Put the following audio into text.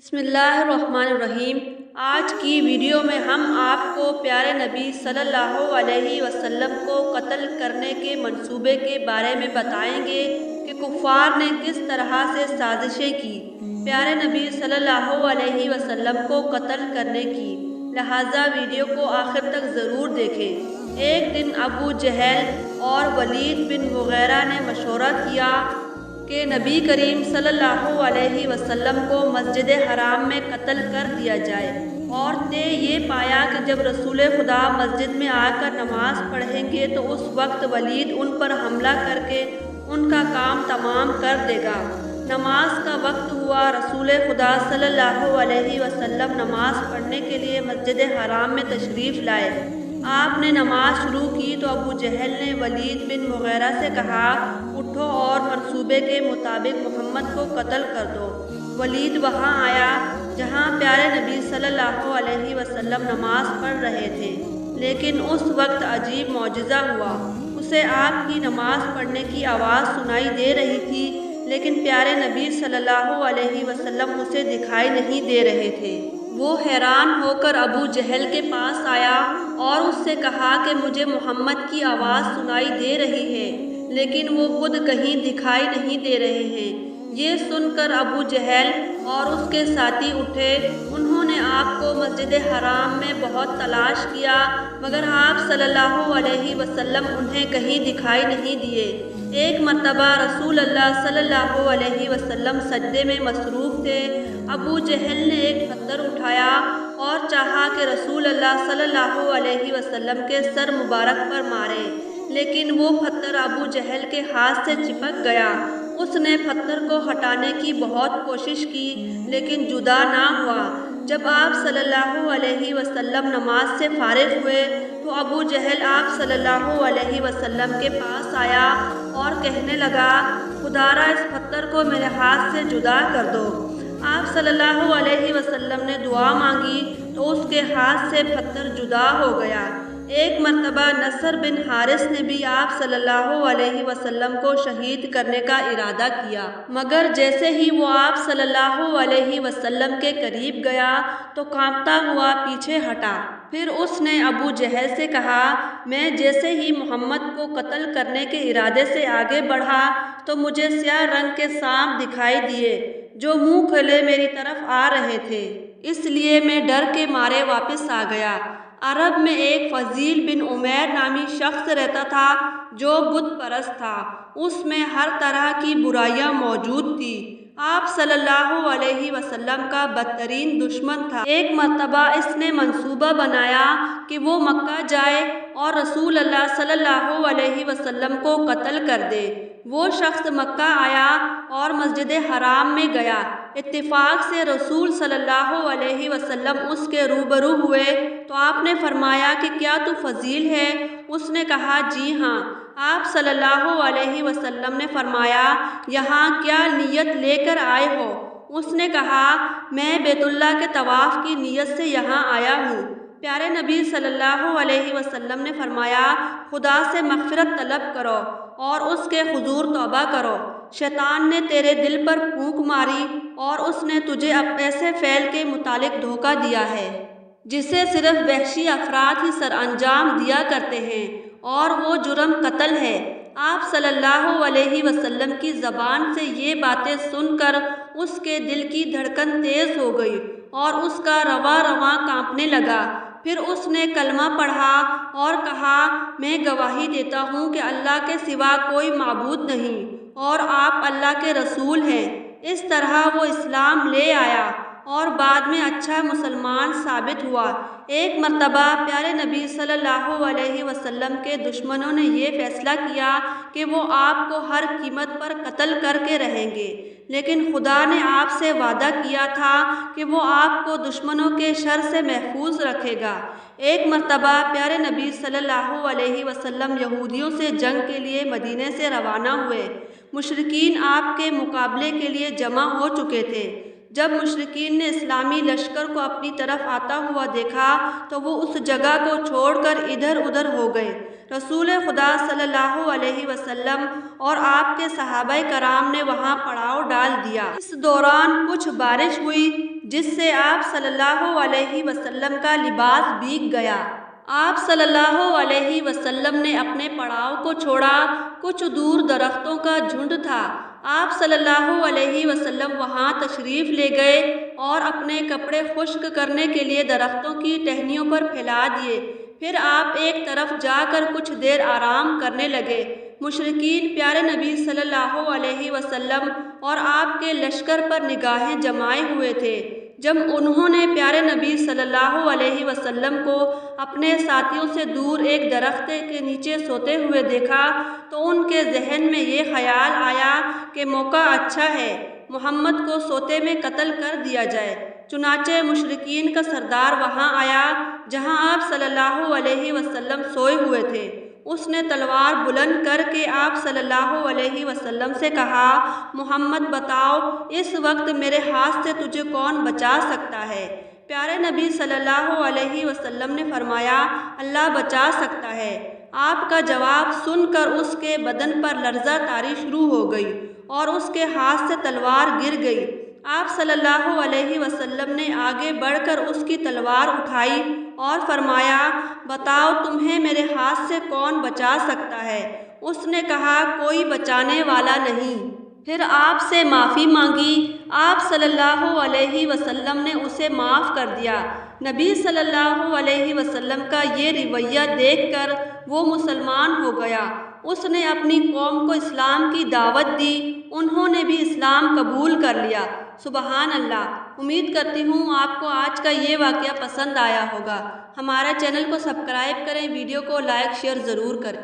बिस्मिल्लाहिर्रहमानिर्रहीम। आज की वीडियो में हम आपको प्यारे नबी सल्लल्लाहु अलैहि वसल्लम को कत्ल करने के मंसूबे के बारे में बताएंगे कि कुफ़ार ने किस तरह से साजिशें की प्यारे नबी सल्लल्लाहु अलैहि वसल्लम को कत्ल करने की। लिहाजा वीडियो को आखिर तक ज़रूर देखें। एक दिन अबू जहल और वलीद बिन मुग़ीरा ने मशवरा किया कि नबी करीम सल्लल्लाहु अलैहि वसल्लम को मस्जिद हराम में कत्ल कर दिया जाए। औरतें ये पाया कि जब रसूल खुदा मस्जिद में आकर नमाज पढ़ेंगे तो उस वक्त वलीद उन पर हमला करके उनका काम तमाम कर देगा। नमाज का वक्त हुआ। रसूल खुदा सल्लल्लाहु अलैहि वसल्लम नमाज पढ़ने के लिए मस्जिद हराम में तशरीफ़ लाए। आपने नमाज शुरू की तो अबू जहल ने वलीद बिन मुग़ीरा से कहा, उठो और मंसूबे के मुताबिक मोहम्मद को कत्ल कर दो। वलीद वहाँ आया जहाँ प्यारे नबी सल्लल्लाहु अलैहि वसल्लम नमाज पढ़ रहे थे, लेकिन उस वक्त अजीब मौजज़ा हुआ। उसे आपकी नमाज पढ़ने की आवाज़ सुनाई दे रही थी, लेकिन प्यारे नबी सल्लल्लाहु अलैहि वसल्लम उसे दिखाई नहीं दे रहे थे। वो हैरान होकर अबू जहल के पास आया और उससे कहा कि मुझे मोहम्मद की आवाज़ सुनाई दे रही है, लेकिन वो खुद कहीं दिखाई नहीं दे रहे हैं। ये सुनकर अबू जहल और उसके साथी उठे। उन्होंने आपको मस्जिद हराम में बहुत तलाश किया, मगर आप सल्लल्लाहु अलैहि वसल्लम उन्हें कहीं दिखाई नहीं दिए। एक मर्तबा रसूल अल्लाह सल्लल्लाहु अलैहि वसल्लम सजदे में मसरूफ़ थे। अबू जहल ने एक पत्थर उठाया और चाहा कि रसूल अल्लाह सल्लल्लाहु अलैहि वसल्लम के सर मुबारक पर मारे, लेकिन वो पत्थर अबू जहल के हाथ से चिपक गया। उसने पत्थर को हटाने की बहुत कोशिश की, लेकिन जुदा ना हुआ। जब आप सल्लल्लाहु अलैहि वसल्लम नमाज से फारिग हुए तो अबू जहल आप सल्लल्लाहु अलैहि वसल्लम के पास आया और कहने लगा, खुदारा इस पत्थर को मेरे हाथ से जुदा कर दो। आप सल्लल्लाहु अलैहि वसल्लम ने दुआ मांगी तो उसके हाथ से पत्थर जुदा हो गया। एक मर्तबा नसर बिन हारिस ने भी आप सल्लल्लाहु अलैहि वसल्लम को शहीद करने का इरादा किया, मगर जैसे ही वो आप सल्लल्लाहु अलैहि वसल्लम के करीब गया तो कांपता हुआ पीछे हटा। फिर उसने अबू जहल से कहा, मैं जैसे ही मोहम्मद को कत्ल करने के इरादे से आगे बढ़ा तो मुझे स्याह रंग के सांप दिखाई दिए जो मुंह खोले मेरी तरफ आ रहे थे, इसलिए मैं डर के मारे वापस आ गया। अरब में एक फजील बिन उमैर नामी शख्स रहता था जो बुत परस्त था। उसमें हर तरह की बुराइयां मौजूद थी। आप सल्लल्लाहु अलैहि वसल्लम का बदतरीन दुश्मन था। एक मर्तबा इसने मंसूबा बनाया कि वो मक्का जाए और रसूल अल्लाह सल्लल्लाहु अलैहि वसल्लम को कत्ल कर दे। वो शख्स मक्का आया और मस्जिद हराम में गया। इत्तिफाक से रसूल सल्लल्लाहु अलैहि वसल्लम उसके रूबरू हुए तो आपने फरमाया कि क्या तू फजील है? उसने कहा, जी हाँ। आप सल्लल्लाहु अलैहि वसल्लम ने फरमाया, यहाँ क्या नीयत लेकर आए हो? उसने कहा, मैं बैतुल्लाह के तवाफ़ की नीयत से यहाँ आया हूँ। प्यारे नबी सल्लल्लाहु अलैहि वसल्लम ने फरमाया, खुदा से मग़फ़िरत तलब करो और उसके हुज़ूर तौबा करो। शैतान ने तेरे दिल पर फूंक मारी और उसने तुझे अब ऐसे फ़ैल के मुतालिक धोखा दिया है जिसे सिर्फ वहशी अफराद ही सर अंजाम दिया करते हैं, और वो जुर्म कत्ल है। आप सल्लल्लाहु अलैहि वसल्लम की ज़बान से ये बातें सुनकर उसके दिल की धड़कन तेज़ हो गई और उसका रवा रवा कांपने लगा। फिर उसने कलमा पढ़ा और कहा, मैं गवाही देता हूँ कि अल्लाह के सिवा कोई माबूद नहीं और आप अल्लाह के रसूल हैं। इस तरह वो इस्लाम ले आया और बाद में अच्छा मुसलमान साबित हुआ। एक मर्तबा प्यारे नबी सल्लल्लाहु अलैहि वसल्लम के दुश्मनों ने ये फैसला किया कि वो आपको हर कीमत पर कत्ल करके रहेंगे, लेकिन खुदा ने आपसे वादा किया था कि वो आपको दुश्मनों के शर से महफूज रखेगा। एक मर्तबा प्यारे नबी सल्लल्लाहु अलैहि वसल्लम यहूदियों से जंग के लिए मदीने से रवाना हुए। मुशरिकीन आपके मुकाबले के लिए जमा हो चुके थे। जब मुशरिकीन ने इस्लामी लश्कर को अपनी तरफ आता हुआ देखा तो वो उस जगह को छोड़कर इधर उधर हो गए। रसूल खुदा सल्लल्लाहु अलैहि वसल्लम और आपके सहाबाए कराम ने वहाँ पड़ाव डाल दिया। इस दौरान कुछ बारिश हुई जिससे आप सल्लल्लाहु अलैहि वसल्लम का लिबास भीग गया। आप सल्लल्लाहु अलैहि वसल्लम ने अपने पड़ाव को छोड़ा। कुछ दूर दरख्तों का झुंड था। आप सल्लल्लाहु अलैहि वसल्लम वहां तशरीफ़ ले गए और अपने कपड़े खुश्क करने के लिए दरख्तों की टहनियों पर फैला दिए। फिर आप एक तरफ जाकर कुछ देर आराम करने लगे। मुशरिकीन प्यारे नबी सल्लल्लाहु अलैहि वसल्लम और आपके लश्कर पर निगाहें जमाए हुए थे। जब उन्होंने प्यारे नबी सल्लल्लाहु अलैहि वसल्लम को अपने साथियों से दूर एक दरख्त के नीचे सोते हुए देखा तो उनके जहन में ये ख्याल आया कि मौका अच्छा है, मोहम्मद को सोते में कत्ल कर दिया जाए। चुनाचे मुशरिकीन का सरदार वहाँ आया जहाँ आप सल्लल्लाहु अलैहि वसल्लम सोए हुए थे। उसने तलवार बुलंद करके आप सल्लल्लाहु अलैहि वसल्लम से कहा, मोहम्मद बताओ, इस वक्त मेरे हाथ से तुझे कौन बचा सकता है? प्यारे नबी सल्लल्लाहु अलैहि वसल्लम ने फरमाया, अल्लाह बचा सकता है। आपका जवाब सुनकर उसके बदन पर लर्ज़ा तारी शुरू हो गई और उसके हाथ से तलवार गिर गई। आप सल्लल्लाहु अलैहि वसल्लम ने आगे बढ़कर उसकी तलवार उठाई और फरमाया, बताओ तुम्हें मेरे हाथ से कौन बचा सकता है? उसने कहा, कोई बचाने वाला नहीं। फिर आपसे माफ़ी मांगी। आप सल्लल्लाहु अलैहि वसल्लम ने उसे माफ़ कर दिया। नबी सल्लल्लाहु अलैहि वसल्लम का ये रवैया देखकर वो मुसलमान हो गया। उसने अपनी कौम को इस्लाम की दावत दी। उन्होंने भी इस्लाम कबूल कर लिया। सुबहान अल्लाह। उम्मीद करती हूँ आपको आज का ये वाक़या पसंद आया होगा। हमारा चैनल को सब्सक्राइब करें, वीडियो को लाइक शेयर ज़रूर करें।